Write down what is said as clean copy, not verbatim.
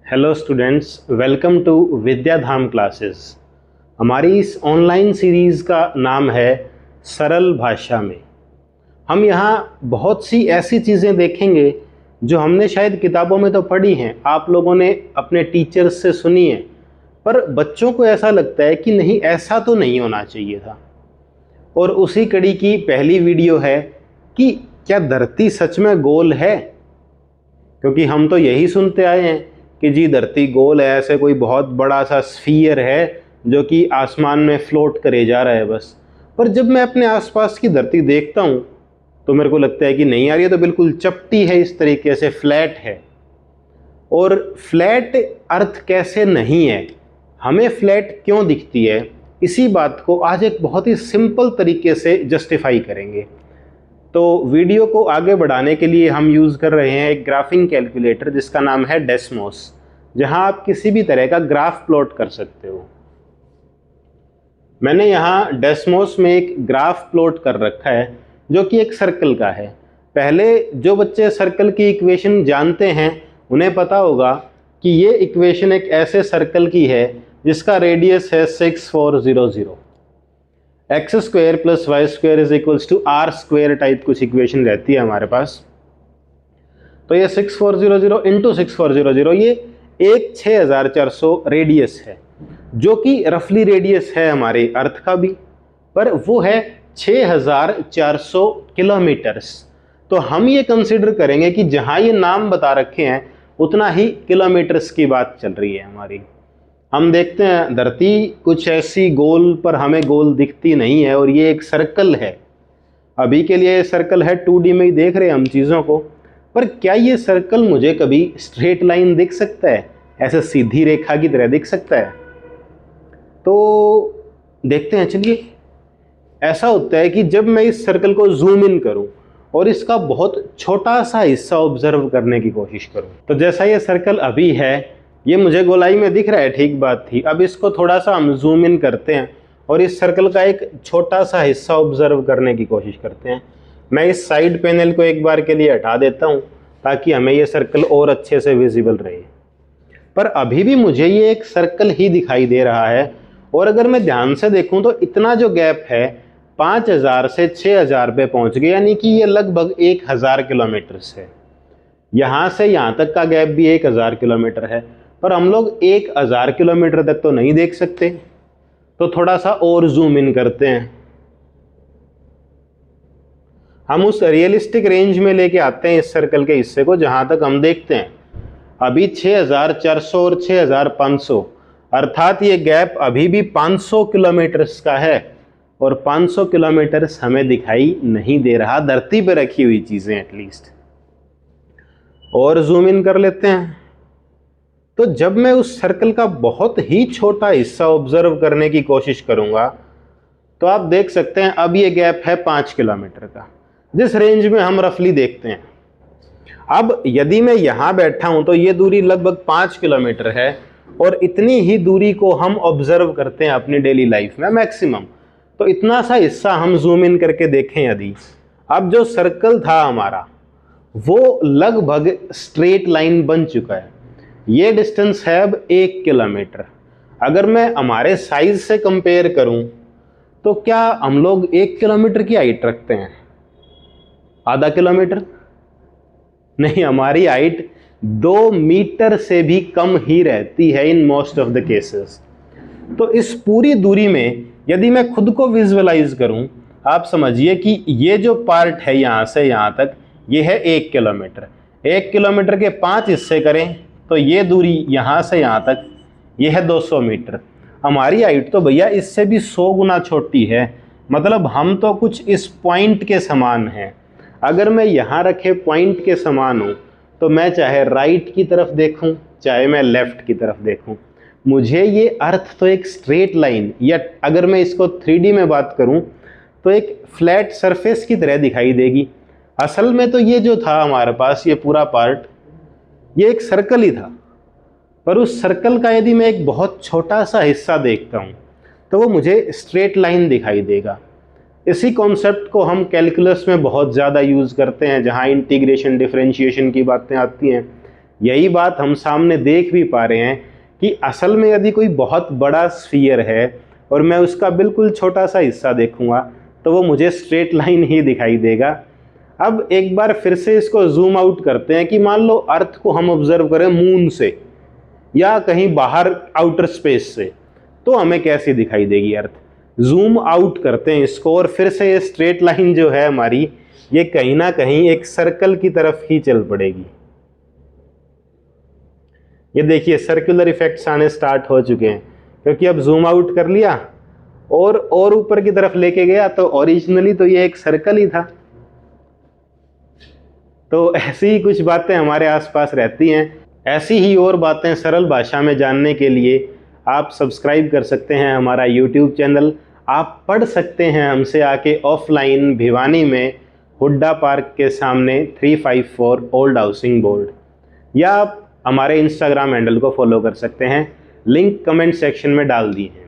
Hello students, welcome to Vidyadham classes. हमारी इस online series का नाम है सरल भाषा में। हम यहाँ बहुत सी ऐसी चीज़ें देखेंगे जो हमने शायद किताबों में तो पढ़ी हैं, आप लोगों ने अपने टीचर्स से सुनी है, पर बच्चों को ऐसा लगता है कि नहीं, ऐसा तो नहीं होना चाहिए था। और उसी कड़ी की पहली वीडियो है कि क्या धरती सच में गोल है, क्योंकि हम तो यही सुनते आए हैं कि जी धरती गोल है, ऐसे कोई बहुत बड़ा सा स्फीयर है जो कि आसमान में फ्लोट करे जा रहा है बस। पर जब मैं अपने आसपास की धरती देखता हूँ तो मेरे को लगता है कि नहीं यार, ये तो बिल्कुल चपटी है, इस तरीके से फ्लैट है। और फ्लैट अर्थ कैसे नहीं है, हमें फ्लैट क्यों दिखती है, इसी बात को आज एक बहुत ही सिंपल तरीके से जस्टिफाई करेंगे। तो वीडियो को आगे बढ़ाने के लिए हम यूज़ कर रहे हैं एक ग्राफिंग कैलकुलेटर जिसका नाम है डेस्मोस, जहां आप किसी भी तरह का ग्राफ प्लॉट कर सकते हो। मैंने यहाँ डेस्मोस में एक ग्राफ प्लॉट कर रखा है जो कि एक सर्कल का है। पहले जो बच्चे सर्कल की इक्वेशन जानते हैं उन्हें पता होगा कि ये इक्वेशन एक ऐसे सर्कल की है जिसका रेडियस है 6400। X square plus Y square is equals to R square type कुछ इक्वेशन रहती है हमारे पास। तो ये 6400 इंटू 6400 ये एक 6400 रेडियस है, जो कि रफली रेडियस है हमारे अर्थ का भी, पर वो है 6400 किलोमीटर्स। तो हम ये कंसिडर करेंगे कि जहाँ ये नाम बता रखे हैं उतना ही किलोमीटर्स की बात चल रही है हमारी। हम देखते हैं धरती कुछ ऐसी गोल पर हमें गोल दिखती नहीं है, और ये एक सर्कल है। अभी के लिए सर्कल है, 2D में ही देख रहे हैं हम चीज़ों को, पर क्या ये सर्कल मुझे कभी स्ट्रेट लाइन दिख सकता है, ऐसे सीधी रेखा की तरह दिख सकता है? तो देखते हैं, चलिए। ऐसा होता है कि जब मैं इस सर्कल को जूम इन करूं और इसका बहुत छोटा सा हिस्सा ऑब्जर्व करने की कोशिश करूं, तो जैसा ये सर्कल अभी है ये मुझे गोलाई में दिख रहा है, ठीक बात थी। अब इसको थोड़ा सा हम जूम इन करते हैं और इस सर्कल का एक छोटा सा हिस्सा ऑब्जर्व करने की कोशिश करते हैं। मैं इस साइड पैनल को एक बार के लिए हटा देता हूं ताकि हमें ये सर्कल और अच्छे से विजिबल रहे। पर अभी भी मुझे ये एक सर्कल ही दिखाई दे रहा है, और अगर मैं ध्यान से देखूं तो इतना जो गैप है 5000 से 6000 पे पहुंच गया, यानी कि ये लगभग 1000 किलोमीटर है। यहाँ से यहाँ तक का गैप भी 1000 किलोमीटर है, पर हम लोग 1000 किलोमीटर तक तो नहीं देख सकते। तो थोड़ा सा और जूम इन करते हैं, हम उस रियलिस्टिक रेंज में लेके आते हैं इस सर्कल के हिस्से को जहां तक हम देखते हैं अभी 6400 और 6500, अर्थात ये गैप अभी भी 500 किलोमीटर्स का है, और 500 किलोमीटर्स हमें दिखाई नहीं दे रहा, धरती पर रखी हुई चीजें एटलीस्ट। और जूम इन कर लेते हैं। तो जब मैं उस सर्कल का बहुत ही छोटा हिस्सा ऑब्जर्व करने की कोशिश करूंगा तो आप देख सकते हैं अब ये गैप है 5 किलोमीटर का, जिस रेंज में हम रफली देखते हैं। अब यदि मैं यहां बैठा हूं तो ये दूरी लगभग 5 किलोमीटर है, और इतनी ही दूरी को हम ऑब्जर्व करते हैं अपनी डेली लाइफ में मैक्सिमम। तो इतना सा हिस्सा हम जूम इन करके देखें यदि, अब जो सर्कल था हमारा वो लगभग स्ट्रेट लाइन बन चुका है। ये डिस्टेंस है अब 1 किलोमीटर। अगर मैं हमारे साइज से कंपेयर करूं तो क्या हम लोग 1 किलोमीटर की हाइट रखते हैं? आधा किलोमीटर नहीं, हमारी हाइट 2 मीटर से भी कम ही रहती है in most of the cases. तो इस पूरी दूरी में यदि मैं खुद को विजुअलाइज करूं, आप समझिए कि ये जो पार्ट है यहां से यहां तक, ये है 1 किलोमीटर। 1 किलोमीटर के 5 हिस्से करें तो ये दूरी यहाँ से यहाँ तक ये है 200 मीटर। हमारी हाइट तो भैया इससे भी 100 गुना छोटी है, मतलब हम तो कुछ इस पॉइंट के समान हैं। अगर मैं यहाँ रखे पॉइंट के समान हूँ तो मैं चाहे राइट की तरफ देखूँ चाहे मैं लेफ्ट की तरफ देखूँ, मुझे ये अर्थ तो एक स्ट्रेट लाइन, या अगर मैं इसको 3D में बात करूँ तो एक फ्लैट सरफेस की तरह दिखाई देगी। असल में तो ये जो था हमारे पास ये पूरा पार्ट ये एक सर्कल ही था, पर उस सर्कल का यदि मैं एक बहुत छोटा सा हिस्सा देखता हूँ तो वो मुझे स्ट्रेट लाइन दिखाई देगा। इसी कॉन्सेप्ट को हम कैलकुलस में बहुत ज़्यादा यूज़ करते हैं, जहाँ इंटीग्रेशन डिफरेंशिएशन की बातें आती हैं, यही बात हम सामने देख भी पा रहे हैं कि असल में यदि कोई बहुत बड़ा स्फीयर है और मैं उसका बिल्कुल छोटा सा हिस्सा देखूंगा तो वो मुझे स्ट्रेट लाइन ही दिखाई देगा। अब एक बार फिर से इसको जूम आउट करते हैं कि मान लो अर्थ को हम ऑब्जर्व करें मून से या कहीं बाहर आउटर स्पेस से, तो हमें कैसी दिखाई देगी अर्थ। जूम आउट करते हैं इसको और फिर से ये स्ट्रेट लाइन जो है हमारी, ये कहीं ना कहीं एक सर्कल की तरफ ही चल पड़ेगी। ये देखिए सर्कुलर इफेक्ट्स आने स्टार्ट हो चुके हैं, क्योंकि अब जूम आउट कर लिया और ऊपर की तरफ लेके गया तो ओरिजिनली तो ये एक सर्कल ही था। तो ऐसी ही कुछ बातें हमारे आसपास रहती हैं। ऐसी ही और बातें सरल भाषा में जानने के लिए आप सब्सक्राइब कर सकते हैं हमारा यूट्यूब चैनल। आप पढ़ सकते हैं हमसे आके ऑफलाइन भिवानी में हुड्डा पार्क के सामने 354 ओल्ड हाउसिंग बोर्ड, या आप हमारे इंस्टाग्राम हैंडल को फॉलो कर सकते हैं। लिंक कमेंट सेक्शन में डाल दिए हैं।